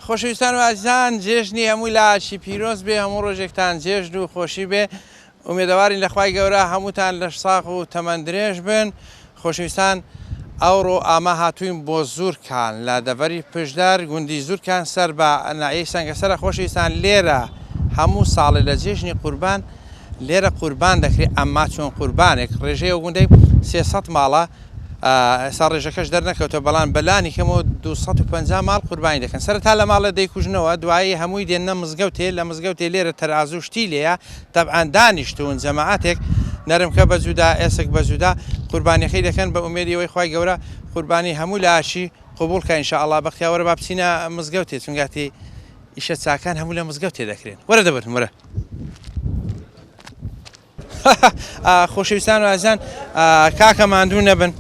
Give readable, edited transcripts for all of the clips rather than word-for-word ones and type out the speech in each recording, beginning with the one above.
خۆشەویستان و ئازیزان جێژنی هەمووی لاشی پیرۆز بێ هەموو ڕۆژێکتان جێژن و خۆشی بێ ئومێدەوارین لەخوای گەورە هەمووتان لە ساق و تەمەند درێژ بن خۆشەویستان ئەوڕۆ ئاما هاتووین بۆ زورکان لە دەڤەری پشدار گوندی زورکان سەر بە نایەی سەنگەسەرە خۆشەویستان لێرە هەموو ساڵی لە جێژنی قوربان لێرە قوربان دەکرێت ئەمما چۆن قوربانێک ڕێژەیە و گوندەی 300 ماڵە ئێستا ڕێژەکەش دەرنەکەوتە بەڵام بەلانی کەمەوە 250 ماڵ قوربانی دەکەن سەرەتا لە ماڵە دەیکوژنەوە دوایی هەمووی دێنە مزگەوتێ لە مزگەوتێ لێرە تەرازوو شتی لێیە تەبعاً دانیشتون جەماعەتێک نەرمکە بەجوودا ئێسک بەجوودا قوربانیەکەی دەکەن بە ئومێدیەوەی خوای گەورە قوربانی هەموو لە ئاشی قبولکە ئینشاءالله بەختیاوەرە با بچینە مزگەوتێ چونگاتی ئیشە چاکان هەموو لە مزگەوتێ دەکرێن وەرە دەبرن وەرە خۆشەویستان و ئازیزان کاکە ماندوو نەبن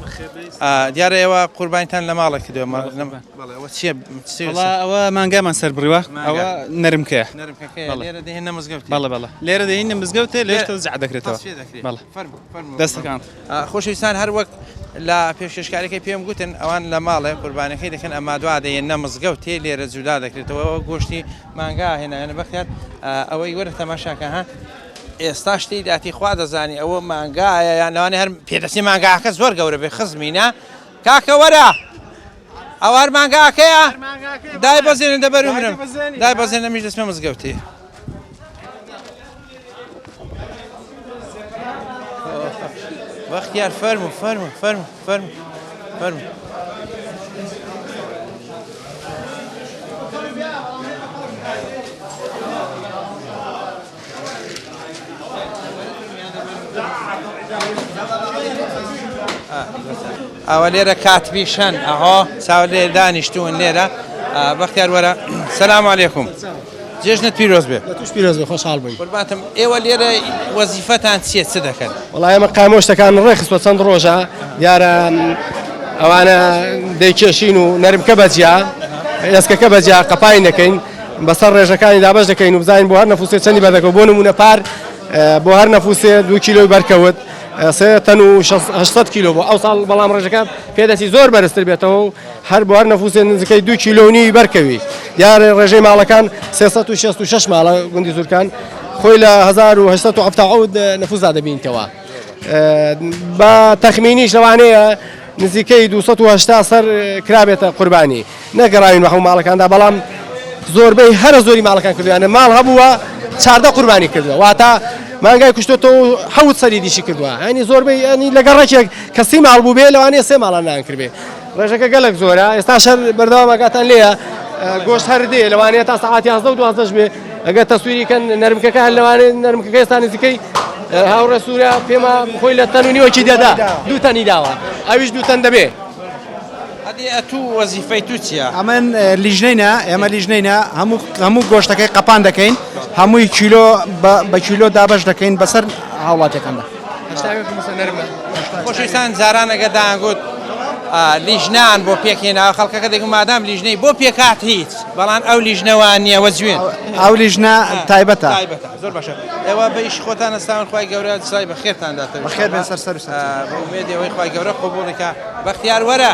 دیارە ئێوە قوربانیتان لە ماڵە کردووە ئەوە مانگامان سەر بڕیوە ئەوە نەرمکەیە لێرە دەهێنە مزگەوت لێرە دەهێنە مزگەوتێ لێشتە زەع دەکرێتەوە دەستەکان خۆشەویستان هەر وەک لە پێشکەشکاریەکەی پێم گوتن ئەوان لە ماڵێ قوربانەکەی دەکەن ئەما دوا دەهێنە مزگەوتێ لێرە جودا دەکرێتەوە ئەوە گۆشتی مانگا هێنایەنە بەختیار ئەوەی وەرە تەماشاکە ها ئێستا شتی داتی خوا دەزانی ئەوە مانگایە یان لەوانێ هەر پێدەچی مانگاکە زۆر گەورە بێ خزمینە کاکە وەرە ئەو هەر مانگاکەیە دای بەزێنن دەبەر و منم دای بەزێن نەمیش دەچمە مزگەوتێ بەختیار فەرموو فەرموو فەرموو فەرموو فەرموو ئەوە لێرە کاتبی شەن ئەهۆ چاو لێ دانیشتوون لێرە بەختیار وەرە سەلام عەلەیکوم جێژنت پیرۆز بێ توش پیرۆز بێ خۆشحاڵ بووین قوربانتم ئێوە لێرە وەزیفەتان چییە چ دەکەن وەڵای ئێمە قامۆشتەکان ڕێخستوە چەند ڕۆژە دیارە ئەوانە دەیکێشین و نەرمکە بەجیا ئێسکەکە بەجیا قەپای دەکەین بەسەر ڕێژەکانی دابەش دەکەین و بزانین بۆ هەر نەفوسێ چەندی بەردەکەوت بۆ نمونە پار بۆ هەر نەفوسێ 2 کیلۆی بەرکەوت 800 کیلۆ بۆ ئەو ساڵ بەڵام ڕێژەکان پێدەچی زۆر بەرزتر بێتەوە و هەر بۆ هەر نەفوسێ نزیکەی 2 کیلۆنی بەرکەوی دیارە ڕێژەی ماڵەکان 366 ماڵە گوندی زورکان خۆی لە 1870 نەفوسدا دەبینیتەوە بە تەخمینیش لەوانەیە نزیکەی 280 سەر کرابێتە قوربانی نەگەڕاوین بە هەموو ماڵەکاندا بەڵام زۆربەی هەرە زۆری ماڵەکان کردویانە ماڵ هەبووە 14 قوربانی کردووە واتە مانگای کوشتۆتەوە حەوت سەری دیشی کردووە ینی زۆربەی ینی لەگەڵ ڕێکێک کەسی ماڵ بوو بێ لەوانەیە 3 ماڵان نانکردبێ ڕێژەکە گەلک زۆرە ئێستا شەر بەردەوامەکاتان لێیە گۆشت هەر دێ لەوانەیە تا سەعات 11 و 12 بێ ئەگەر تەسویریکەن نەرمکەکە هەر لەوانەیە نەرمکەکە ئێستا نزیکەی هاوڕێ سووریا پێمە خۆی لە تەن و نیوەکی دەدا 2 تەنی داوە ئەویش 2 تەن دەبێ تو وەزیفەی تو چییە؟ ئەمن لیژنەینە ئێمە لیژنەینە هەموو گۆشتەکەی قەپان دەکەین هەمووی کیلۆ بە کیلۆ دابەش دەکەین بەسەر هاوڵاتەکەندا خۆشەویستان جاران ئەگە داگوت لیژنان بۆ پێکهێناوە خەڵکەکە دەگوم مادام لیژنەی بۆ پێکات هیچ بەڵام ئەو لیژنەوە نییە وە جوێن ئەو لیژنە تایبەتە زۆر باشە ئێوە بە ئیش خۆتان ئەستاون خوای گەورە جزای بە خێرتانداتەوە بەخێر بێن سەر بە ئومێدیەوەی خوای گەورە قبوڵێکە بەختیار وەرە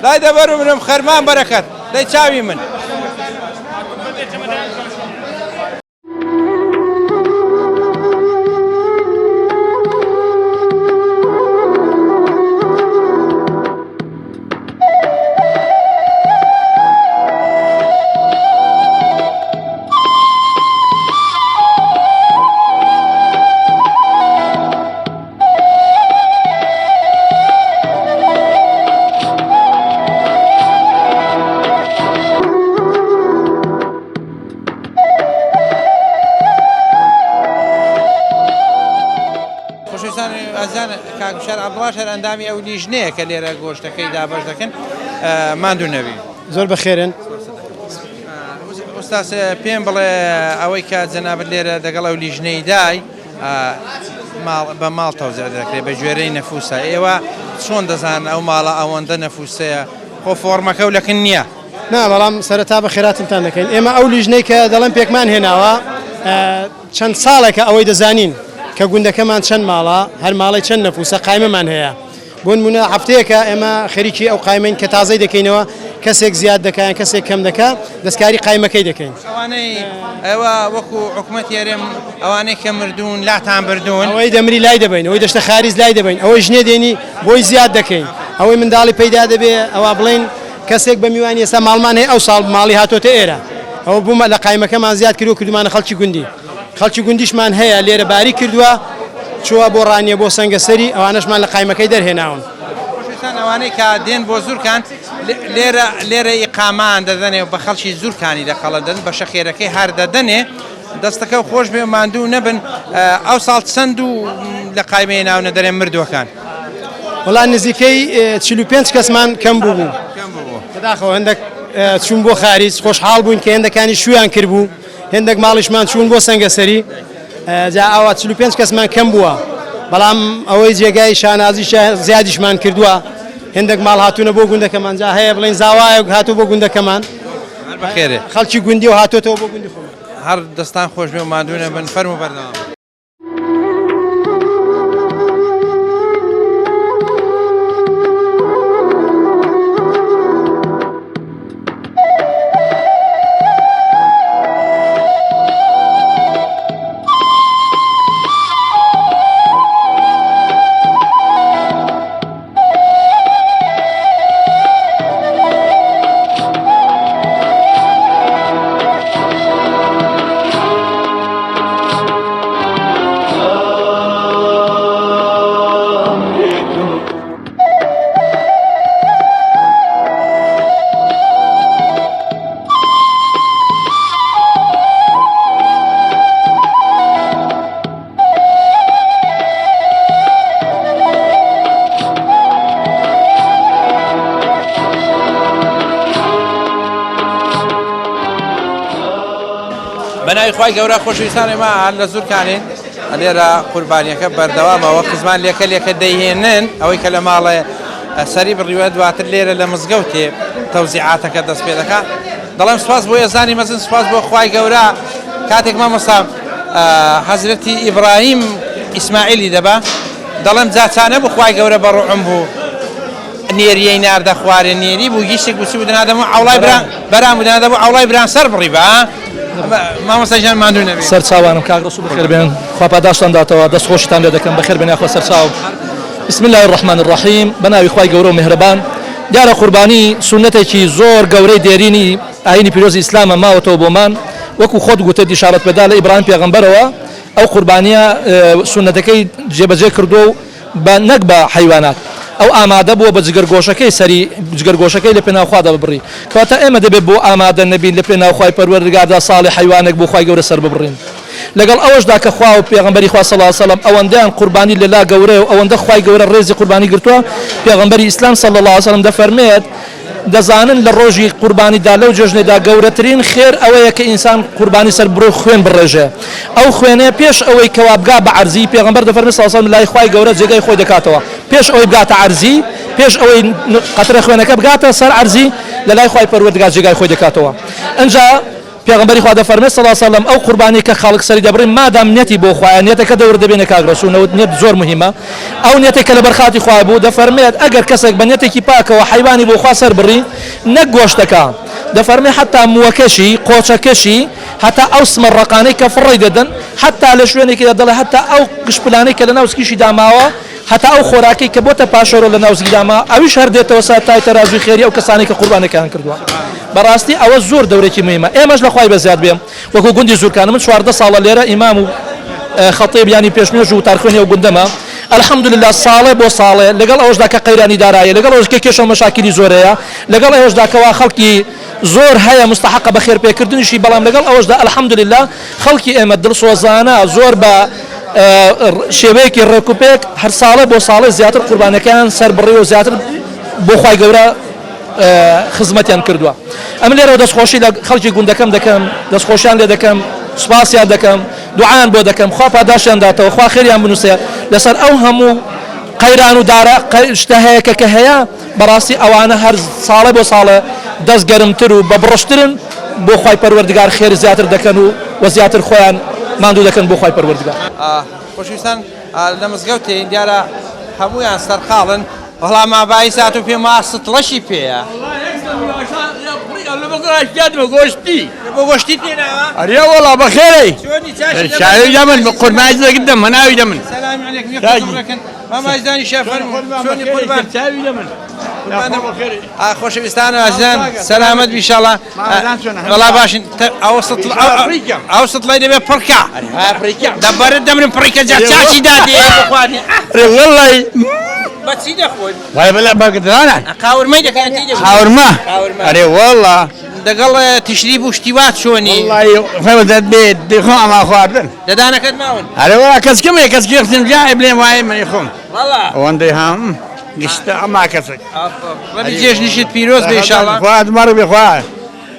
لای دەبەر و منم خەرمان بەرەکەت دەی چاوی من کاکوشار عەبدوڵڵا هەر ئەندامی ئەو لیژنەیە کە لێرە گۆشتەکەی دابەش دەکەن ماندوو نەبی زۆر بەخێرن ئوستاس پێم بڵێ ئەوەی کە جەنابەت لێرە دەگەڵ ئەو لیژنەی دای بە ماڵ تەوزیع دەکرێت بە گوێرەی نەفوسە ئێوە چۆن دەزانن ئەو ماڵە ئەوەندە نەفوسەیە خۆ فۆرمەکە و لەکن نییە نا بەڵام سەرەتا بە خێراتتان دەکەین ئێمە ئەو لیژنەی کە دەڵێن پێکمان هێناوە چەند ساڵێکە ئەوەی دەزانین کە گوندەکەمان چەند ماڵە هەر ماڵی چەند نەفوسە قایمەمان هەیە بۆ نمونە هەفتەیەکە ئێمە خەریکی ئەو قایمەین کە تازەی دەکەینەوە کەسێک زیاد دەکەیان کەسێک کەم دەکە دەستکاری قایمەکەی دەکەین ئەوانەی ئەوە وەکو حکوومەت یاێم ئەوانەی کە مردوون لاتان بردوون ئەوەی دەمری لای دەبین ئەوەی دەشتە خاریز لای دەبین ئەوەی ژنێ دێنی بۆی زیاد دەکەین ئەوەی منداڵی پەیدا دەبێ ئەوە بڵین کەسێک بە میوانی ئێستا ماڵمان هەیە ئەو ساڵ ماڵی هاتۆتە ئێرە ئەوە بوومە لە قایمەکەمان زیاد کردو کردمانە خەڵکی گوندی خەڵکی گوندیشمان هەیە لێرە باری کردووە چووە بۆ ڕانیە بۆ سەنگەسەری ئەوانەشمان لە قایمەکەی دەرهێناون ئەوانەی کە دێن بۆ زورکان لێرە ئیقامان دەدەنێ و بە خەڵکی زورکانی دەخەڵە دەن بە شەخێرەکەی هەر دەدەنێ دەستەکە و خۆش بێ ماندوو نەبن ئەو ساڵ چەند و لە قایمەی ناونە دەرێن مردووەکان وەڵام نزیکەی 45 کەسمان کەم بوو بەداخەوە هەندێک چوون بۆ خارج خۆشحاڵ بوون کە هێندەکانی شویان کردبوو هێندێک ماڵیشمان چوون بۆ سەنگەسەری جا ئەوە 45 کەسمان کەم بووە بەڵام ئەوەی جێگای شانازی زیادیشمان کردووە هێندێک ماڵ هاتوونە بۆ گوندەکەمان جا هەیە بڵین زاوایە هاتوو بۆ گوندەکەمان بەخێرێ خەڵکی گوندی و هاتوۆتەوە بۆ گوندی خۆمان هەر دەستان خۆش بێ و ماندوو نەبن فەرمو بەردەوام بەناوی خوای گەورە خۆشەویستان ئێمە لە زورکانین لێرە قوربانیەکە بەردەوامەوە خزمان لێکە دەیهێنن ئەوەی کە لە ماڵێ سەری بڕیوە دواتر لێرە لە مزگەوتێ تەوزیعاتەکە دەست پێ دەکات دەڵێم سوپاس بۆ ێزانی مەزن سوپاس بۆ خوای گەورە کاتێک مامۆستا حەزرەتی ئیبراهیم ئیسماعیلی دەبا دەڵێم جاچانە بۆ خوای گەورە بەڕوعم بوو نێریەی ناردە خوارێ نێری بوو گیشتێک بچوو دەنادەم ئەوڵای بەرام بودەنادە بۆ ئەوڵای بران سەر بڕی بە مامۆستاژیان ماندوو نەبێت سەر چاوانم کاک ڕسوول بەخێر بێن خوا پاداشتان داتەوە دەست خۆشتان لێ دەکەم بەخێر بێن یاخوا سەر چاو بسم الله الرحمن الرحیم بەناوی خوای گەورە و میهرەبان دیارە قوربانی سونەتێکی زۆر گەورەی دێرینی ئاینی پیرۆزی ئیسلامە ماوەتەوە بۆمان وەکو خۆت گوتت ئیشارەت پێدا لە ئیبراهیم پێغەمبەرەوە ئەو قوربانیە سونەتەکەی جێبەجێ کردو بە نەک بە حەیوانات ئەو ئامادە بووە بە جگەرگۆشەکەی سەری جگەرگۆشەکەی لە پێناوخوادا ببڕی کەواتە ئێمە دەبێت بۆ ئامادە نەبین لە پێناوخوای پەروەردگاردا ساڵی حەیوانێک بۆ خوای گەورە سەر ببڕین لەگەڵ ئەوەشدا کە خوا و پێغەمبەری خوا صلی الله علیه و سلم ئەوەندەیان قوربانی لەلا گەورەیە و ئەوەندە خوای گەورە ڕێزی قوربانی گرتووە پێغەمبەری ئیسلام صلی الله علیه و سلم دەفەرمێت دەزانن لە ڕۆژی قوربانیدا لەو جێژنێدا گەورەترین خێر ئەوەیە کە ئینسان قوربانی سەر بڕۆ خوێن بڕێژێ ئەو خوێنەیە پێش ئەوەی کەوا بگا بە عەرزی پێغەمبەر دەفەرمێت صلی الله علیه و سلم لای خوای گەورە جێگای خۆی دەکاتەوە پێش ئەوەی بگاتە عەرزی پێش ئەوەی قەترە خوێنەکە بگاتە سەر عەرزی لە لای خوای پەروەردگار جێگای خۆی دەکاتەوە ئەنجا پێغەمبەری خوا دەفەرمێت صلی الله علیه و سلم ئەو قوربانی کە خەڵک سەری دەبڕین مادام نێتی بۆ خوایە نێتەکە دەور دەبێنە کاک ڕەسوولەوە نێت زۆر مهمە ئەو نێتێکە لە بەرخاتی خوا بوو دەفەرمێت ئەگەر کەسێک بە نێتێکی پاکەوە حەیوانی بۆ خوا سەر بڕی نەک گۆشتەکە دەفەرمێت حتا مووەکەشی قۆچەکەشی حتا ئەو سمەڕەقانەی کە فڕی دەدەن حتا لە شوێنێکی دەڵێ حتا ئەو گشتپلانەی کە لە ناوسکیشی داماوە حتا ئەو خۆراکی کە بۆتە پاشەرۆ لە ناوزگی داما ئەویش هەر دێتەوە ساتای تەرازوی خێری ئەو کەسانی کە قوربانەکەیان کردووە بەڕاستی ئەوە زۆر دەورێکی مهمە ئێمەش لە خوای بەزیاد بێم وەکو گوندی زورکانە من 14 ساڵە لێرە ئیمام و خەتیب ینی پێشمێژ و تارخوێنی و گوندەمە الحەمدولله ساڵێ بۆ ساڵێ لەگەڵ ئەوەشدا کە قەیرانی دارایە لەگەڵ ئەوەش کە کێشە و مەشاکلی زۆرەیە لەگەڵ ئەوەشدا کەوا خەڵکی زۆر هەیە مستحقە بە خێرپێکردنیشی بەڵام لەگەڵ ئەوەشدا الحەمدولله خەڵکی ئێمە دڵسۆزانە زۆر بە شێوەیەکی ڕێکوپێک هەر ساڵێ بۆ ساڵێ زیاتر قوربانەکەیان سەر بڕێ و زیاتر بۆ خوای گەورە خزمەتیان کردووە ئەم لێرەوە دەستخۆشی لە خەڵکی گوندەکەم دەکەم دەستخۆشیان لێ دەکەم سوپاسیان دەکەم دوعایان بۆ دەکەم خوا پاداشیان داتەوە خوا خێریان بنووسێ لەسەر ئەو هەموو قەیران و دارە شتە هەیە کە هەیە بەڕاستی ئەوانە هەر ساڵێ بۆ ساڵێ دەست گەرمتر و بە بڕشترن بۆ خوای پەروەردگار خێر زیاتر دەکەن و زیاتر خۆیان ماندوو دەکەن بۆ خوای پەروەردگار خۆشویستان لە مزگەوتێ دیارە هەمویان سەرخاڵن بەڵام ئابایی سات و پێم ستڵەشی پێیە گۆشتی بۆ گۆشتی تێناوە ئەرێ وەڵا بەخێرەی چۆنی چاشی شاوی من بە قورمای دەگرم مناوی دەمن سلام علیکم یەکەم مامازدانی شەفەر چۆنی قوربان چاوی دەمن خۆشەویستان ئاژدان سەلامەت بیشەڵا وەڵا باشن ئەو سڵی دەبێت پڕکە دەبارەت دەمرم پڕیکە جا چاچی دادێ بخوارد وەڵی بەچی دەخۆن وای بەلا بەگدرانە قاورمەی دەکاتی خاورمە ئەرێ وەڵا دەگەڵ تشری بوو شتیوات چۆنی فەوە دەت بێت دخۆ ئەما خواردن دەدانەکەت ماون ئەرێ وەڵا کەسکەمێ کەسکی خستم جای بلێم وایە منی خۆم وەڵا ئەوەندەی هەم گشتە ئەما کەسێک جێژنیشت پیرۆز بێ ئینشاڵڵا خوارد مەڕ بخوار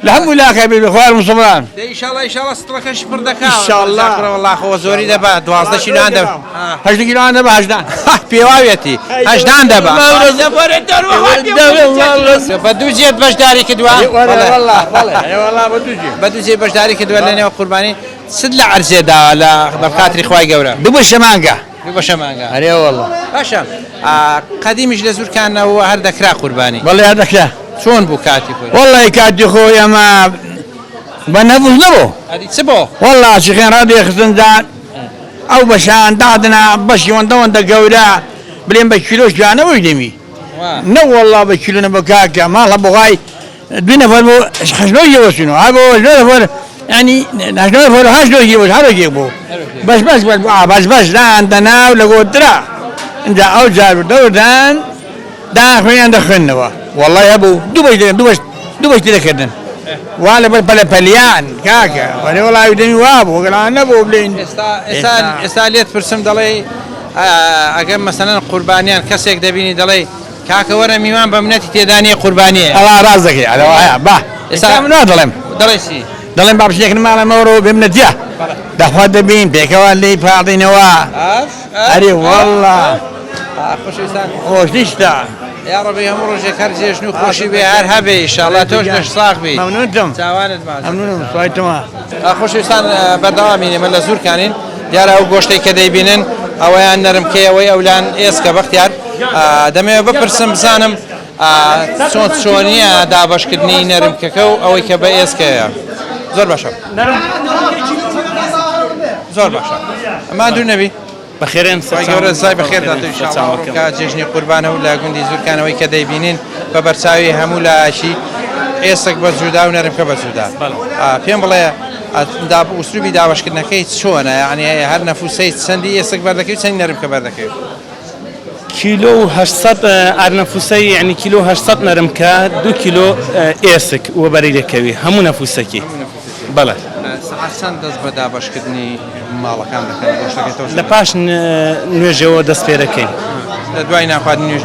لە هەموو لاکە بێ بخوار مسڵمان ئینشاڵڵا سڵەکەش پڕ دەکات ئینشاءالله. وەڵا خۆ زۆری دەبا 12 کیلوان دەبا هەشت کیلوان دەبە هەشتان پێواوێتی هەشتان دەبا بە دوو جێت بەشداری کردووە بە دوو جێ بەشداری کردووە لە نێوە قوربانی سد لە عەرزێداوە لە بەخاتری خوای گەورە دوو بە شەمانگە دوو بە شەمانگە ئەرێ وەڵا باشە قەدیمیش لە زورکانەوە هەر دەکرا قوربانی وەڵی هەر دەکرا چۆن بوو کاتی خۆی وەڵی کاتی خۆی ئەمە بە نەفوز نەبوو ئەدی چ بۆ وەڵا چخێن ڕادێخستندان ئەو بەشان دادنا بەشی وەندەوەندە گەورە بلێن بە کیلۆش جوانەوەی دەمی نە وەڵا بە کیلۆنە بە کاکە ماڵە بغای دوی نەفەر بۆ خەشنۆی یەوەسینەوە ها بۆ نەفەر ینی نەفەر هەشتۆی یەوەش هەرۆکێک بوو بەش بەش داندەناو لە گۆترا اینجا ئەو جار دەوردان داخوێنیان دەخوێنەوە وەڵی هەبوو دوو بەشتی دەکردن وا لە بەر پەلەپەلیان کاکە وەرێ وەڵاوی دەمی وا بوو گەڵان نەبوو بلین ئێستا لێت پرسم دەڵێ ئەگەر مەسەلەن قوربانیان کەسێک دەبینی دەڵێ کاکە وەرە میوان بە منەتی تێدانیە قوربانیە ئەڵا ڕاز دەکەی ئەوایە با ئێستا منوا دەڵێم دەڵێسی دەڵێم بابشتێکن ماڵەمەوەڕۆ بێمنەتیە دەخوا دەبین پێکەوە لی پاڵدینەوە ئەرێ وەڵا خۆشەویستان خۆش نیشتە یا ڕەبی هەموو ڕۆژێک هەر جێژن و خۆشی بێ هەر هەبێ ئینشاڵڵا تۆش لەش ساغ بی مەمنونتم چاوانت باش مەمنونم سوایتەوە خۆشەویستان بەردەوامینێ من لە زورکانین دیارە ئەو گۆشتەی کە دەیبینن ئەوەیان نەرمکەیەوەی ئەولان ئێسکە بەختیار دەمەوێت بپرسم بزانم چۆنیە دابەشکردنی نەرمکەکە و ئەوەی کە بە ئێسکەیە زۆر باشە زۆر باشە ئەمان دوو نەبی بەخێرن گەورە زای بەخێر داتێشکە جێژنی قوربانە و لە گوندی زورکانەوەی کە دەیبینین بە بەرچاوی هەموو لاشی ئێسک بە جودا و نەرمکە بە جودا پێم بڵێ وسروبی دابەشکردنەکەی چۆنە یعنی هەر نەفوسەی چەندی ئێسک بەردەکەی و چەندی نەرمکە بەردەکەوێت کیلۆ و 800 ئارنەفوسەی یعنی کیلۆ 800 نەرمکە 2 کیلۆ ئێسک وەبەری دەکەوی هەموو نەفوسەکی بەڵێ چەند دەست بە دابەشکردنی ماڵەکان دەکەن گۆشتەکەی لە پاش نوێژەوە دەست پێ دەکەین لە دوای ناخواردنی نوێژ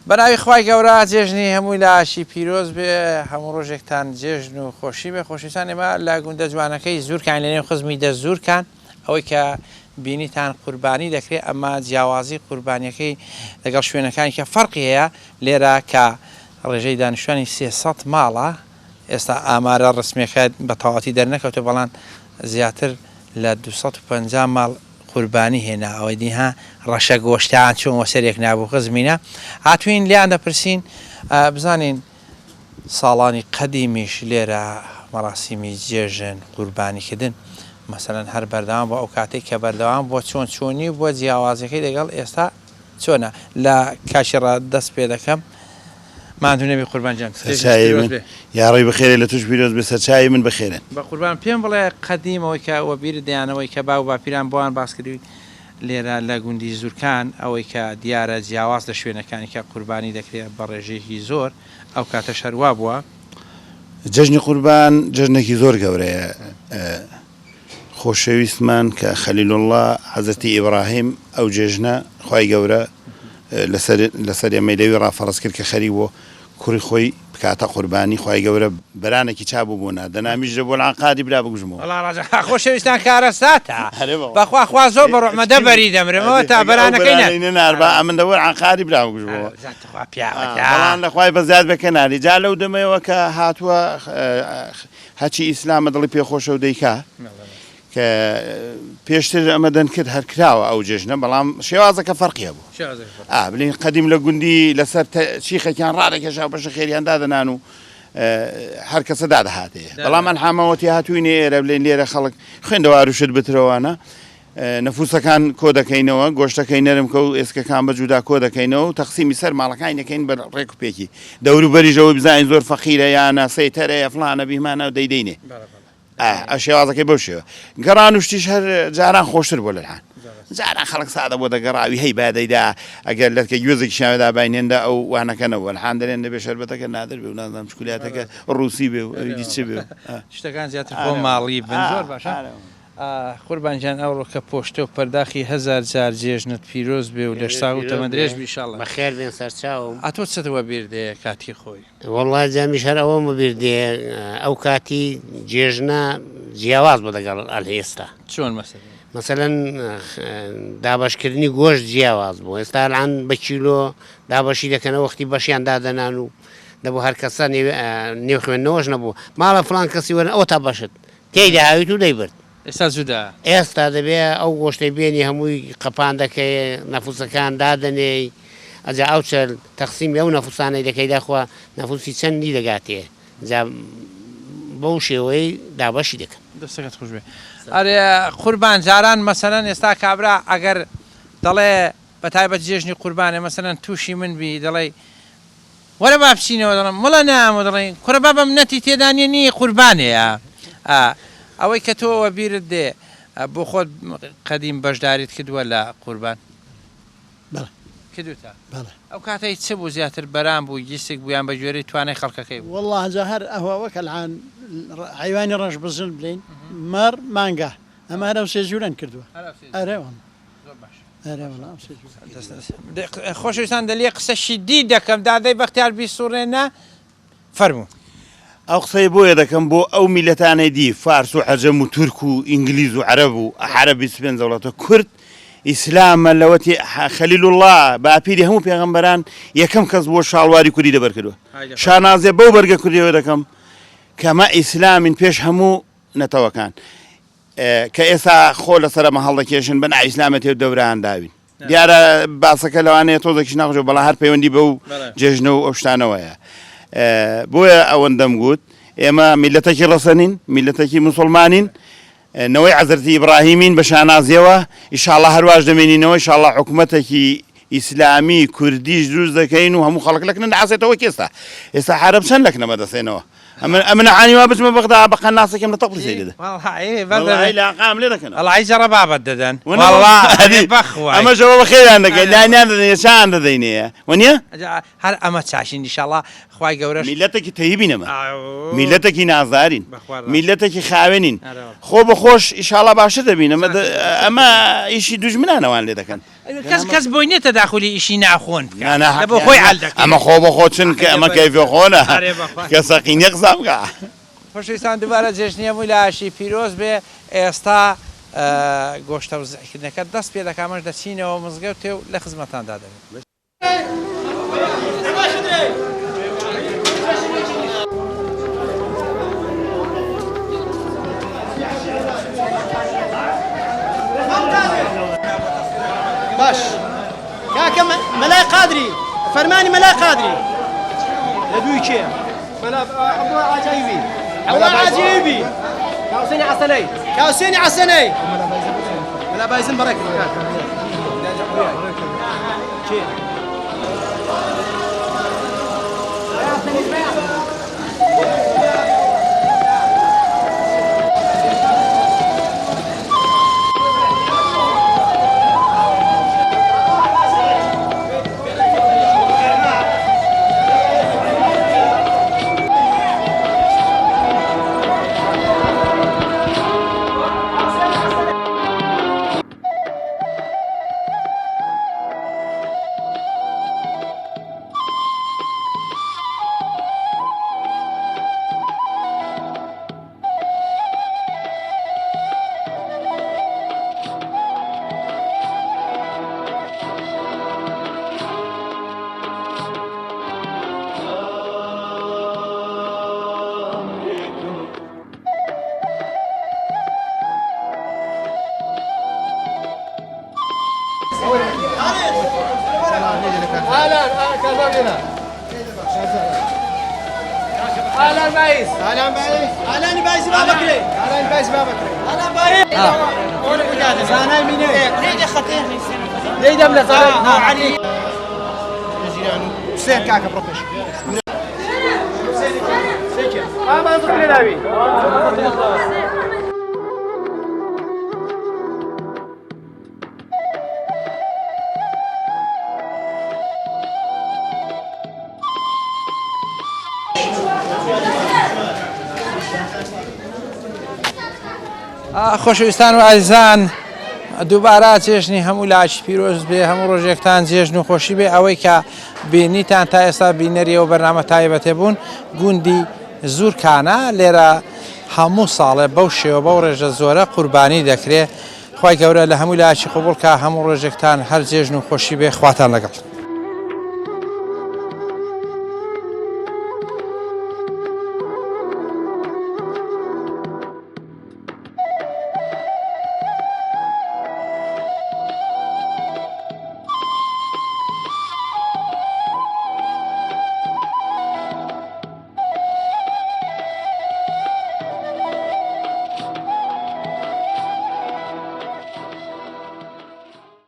بەناوی خوای گەورە جێژنی هەمووی لاشی پیرۆز بێ هەموو ڕۆژێکتان جێژن و خۆشی بێ خۆشیستان ئێمە لە گوندە جوانەکەی زورکان لەنێو خزمی دەستزورکان ئەوەی کە بینیتان قوربانی دەکرێت ئەمە جیاوازی قوربانیەکەی لەگەڵ شوێنەکانی کە فەرقی هەیە لێرە کە ڕێژەی دانیشتوانی 300 ماڵە ئێستا ئامارە ڕسمیەکە بە تەواتی دەرنەکەوتە بەڵام زیاتر لە 250 ماڵ قوربانی هێنا ئەوەی دیها ڕەشە گۆشتیان چۆن وەسەرێک نابوو خزمینە هاتوین لیان دەپرسین بزانین ساڵانی قەدیمیش لێرە مەراسیمی جێژن قوربانیکردن مەسەلەن هەر بەردەوام بۆ ئەو کاتێک کە بەردەوام بۆ چۆن چۆنی بۆ جیاوازەکەی لەگەڵ ئێستا چۆنە لە کاشیڕە دەست پێ دەکەم مادونەبی قوربانجان یاڕی بەخێرە لە توش بیرۆز بە سەرچاوی من بخێرن بە قوربان پێم بڵێ قەدیمەوەی کە وە بیر دەیانەوەی کە باو باپیران بۆیان باسکردوی لێرە لە گوندی زورکان ئەوەی کە دیارە جیاواز لە شوێنەکانی کە قوربانی دەکرێت بە ڕێژەیەکی زۆر ئەو کاتە شەروا بووە جەژنی قوربان جەژنێکی زۆر گەورەیە خۆشەویستمان کە خەلیلوڵڵا حەزەتی ئیبراهیم ئەو جێژنە خوای گەورە لەسەر ئەمەی لەوی ڕافەڕست کرد کە خەری بۆ کوڕی خۆی بکاتە قوربانی خی گەورە بەرانێکی چابوو بوو دەنامیژە بۆ عقادی برا بگوژمەوە خۆشەویستان کارەساتە بەخوا زۆر بە ڕحمەدە بەری دەمرمەوە تا بەرانەکەی ناربا من دەوە عقادی برا بگوژمەوە بەڵام لەخوای بەزیاد بکەناری جا لەو دەمەوە کە هاتووە هەچی ئیسلامە دڵی پێخۆشە و دەیکا کە پێشتر ئەمە دەنکرد هەر کراوە ئەو جێژنە بەڵام شێوازەکە فەرقیە بوو بلین قەدیم لە گوندی لەسەر چیخێکیان ڕادێکێشا بەشە خێریان دادەنان و هەر کەسە دادەهاتەیە بەڵام من حاماوەتی هاتووینێ ئێرە بلێن لێرە خەڵک خوێندەواروشت بترەوەوانە نەفوسەکان کۆ دەکەینەوە گۆشتەکەی نەرمکە و ئێسکەکان بە جودا کۆ دەکەینەوە و تەقسیمی سەر ماڵەکانی دەکەین بە ڕێک و پێکی دەوروبەریژەوە بزانین زۆر فەقیرە یانە سەیتەرەیە فڵانە بیمانە و دەیدەینێ شێوازەکەی بەو شێوە گەڕان و شتیش هەر جاران خۆشتر بۆ لەلحان جاران خەڵک سادە بۆ دەگەڕاوی هەی بادەیدا ئەگەر لەکە گوێزێکی شاوێدا باینێندا ئەو وانەکەنەوە لەحان دەرێن دەبێ شەربەتەکە نادر بێ و نازانم شکولاتەکە ڕووسی بێ و ئەوی چ بێ شتەکان زیاتر بۆ ماڵی بن زۆر باشە قوربانجان ئەوڕۆ کە پۆشتە و پەرداخی 1000 جار جێژنت پیرۆز بێ و لە ساغ و تەمەندرێژ بیشاڵە بەخێر بێن سەرچاوم ئەتۆ چتەوە بیردەیە کاتی خۆی وڵای جامیش هەر ئەوەمە بیردێ ئەو کاتی جێژنە جیاواز بۆ دەگەڵ ئەلهێستا چۆن مەسەر مەسەلەن دابشکردنی گۆشت جیاواز بوو ئێستا لەعان بە کیلۆ دابەشی دەکەنەوە وەختی بەشیان دادەنان و دەبوو هەر کەسە نێو خوێندنەوەش نەبوو ماڵە فڵان کەسی وەرن ئەوە تا بەشت تێیدا هاویت و دەیبرد ئێستا جودا ئێستا دەبێ ئەو گۆشتەی بێنی هەمووی قەپان دەکەی نەفوسەکان دادەنێی ئەجا ئەو چەل تەقسیمی ئەو نەفوسانەی دەکەی داخوا نەفوسی چەندی دەگاتێ جا بەو شێوەی دابەشی دەکەن دەستەکەت خوش بێ ئەرێ قوربان جاران مەسەلەن ئێستا کابرا ئەگەر دەڵێ بە تایبەت جێژنی قوربانێ مەسەلەن تووشی من بی دەڵێ وەرە با بچینەوە دەڵێم مڵە نامە دەڵێن کوڕە بابە منەتی تێدانێ نیە قوربانەیە ئەوەی کە تۆوە بیرت دێ بۆ خۆت قەدیم بەشداریت کردووە لە قوربان کردوتە ئەو کاتەی چ بوو زیاتر بەرام بوو گیسێک بوویان بە جوێرەی توانای خەڵکەکەی بوو والله هەجا هەر ئەوەوە کە العان حیوانی ڕەش بزن بڵین مەڕ مانگا ئەمە هەرە سێ جوورەن کردووە خۆشویستان دەلیە قسەشی دی دەکەم دادەی بەختیار بیسوڕێنە فەرموو ئەو قسەی بۆیە دەکەم بۆ ئەو میلەتانەی دی فارس و حەجەم و تورک و ئینگلیز و عەرەب و عەرەبی سپێن دەوڵەتە کورد ئیسلامە لەوەتی خەلیل الله باپیری هەموو پێغەمبەران یەکەم کەس بۆ شاڵواری کوردی دەبەرکردووە شانازێ بەو بەرگە کوردیەوە دەکەم کەمە ئیسلامین پێش هەموو نەتەوەکان کە ئێستا خۆ لەسەرمە هەڵدەکێشن بە ئیسلامە تێ دەوران داوین دیارە باسەکە لەوانەیە تۆزێکی ناخۆشە بەڵام هەر پەیوەندی بەو جێژنە و ئەو شتانەوەیە بۆیە ئەوەندەم گوت ئێمە میلەتێکی ڕەسەنین میلەتێکی موسڵمانین نەوەی عەزەرەتی ئیبراهیمین بە شانازیەوە ئیشاڵڵا هەرواش دەمێنینەوە ئیشاڵڵا حکومەتێکی ئیسلامی کوردیش دروست دەکەین و هەموو خەڵک لەکنن دەعاسێتەوە کێستا ئێستا عەرەب چەند لەکنەمە دەسێنەوە ئەمە نەعانیوا بچمە بەغدا بە قەناسێکم لە تەقلی سەیدەدا وەڵڵاهی لاقام لێ دەکەن ئەڵای جەڕە بابەت دەدەن ئەمە ژەوە بە خێران دەکەین لانیان دەدەین چیان دەدەینەیە وەنیە هەر ئەمە چاشین ئینشاءڵڵا خوای گەورەش میلەتێکی تەیبین ئەمە میلەتێکی نازارین میلەتێکی خاوێنین خۆ بەخۆش ئیشاڵڵا باشتر دەبین ئەمە ئیشی دوژمنانەوان لێ دەکەن کەس بۆی نێتە داخلی ئیشی ناخۆن بۆ خۆی حەل دەکەن ئەمە خۆ بەخۆ چونکە ئەمە کەیفێ خۆنە کە سەقینە قسام بکە خۆشەویستان دووبارە جێژنی هەمووی لە ئاشی پیرۆز بێ ئێستا گۆشتە و زەحکردنەکە دەست پێ دەکامەش دەچینەوە مزگەوتێ و لە خزمەتاندا دەبێت باش کاکە مەلای قادری فەرمانی مەلای قادری لە دووی کێ ئەوە عەجایبی ئەوە عەجایبی کاوسێنی عەسەنەی کاوسێنی عەسەنەی مەلا بایزن بەڕێک کێ أهلا بايس الان بايز بابكري الان بايز بابكري أهلا بايس زانای مینه ليدي خطير لیدم لزانای علی حسين كاكا بروفيش ما نزل كلاوي خۆشەویستان و ئازیزان دووبارە جێژنی هەموو لاچی پیرۆز بێ هەموو ڕۆژێکتان جێژن و خۆشی بێ ئەوەی کە بینیتان تا ئێستا بینەریەوە بەرنامە تایبەتێ بوون گوندی زورکانە لێرە هەموو ساڵێ بەو شێوە بەو ڕێژە زۆرە قوربانی دەکرێت خی گەورە لە هەموو لاچی قوبڵکە هەموو ڕۆژێکتان هەر جێژن و خۆشی بێ خواتان لەگەڵ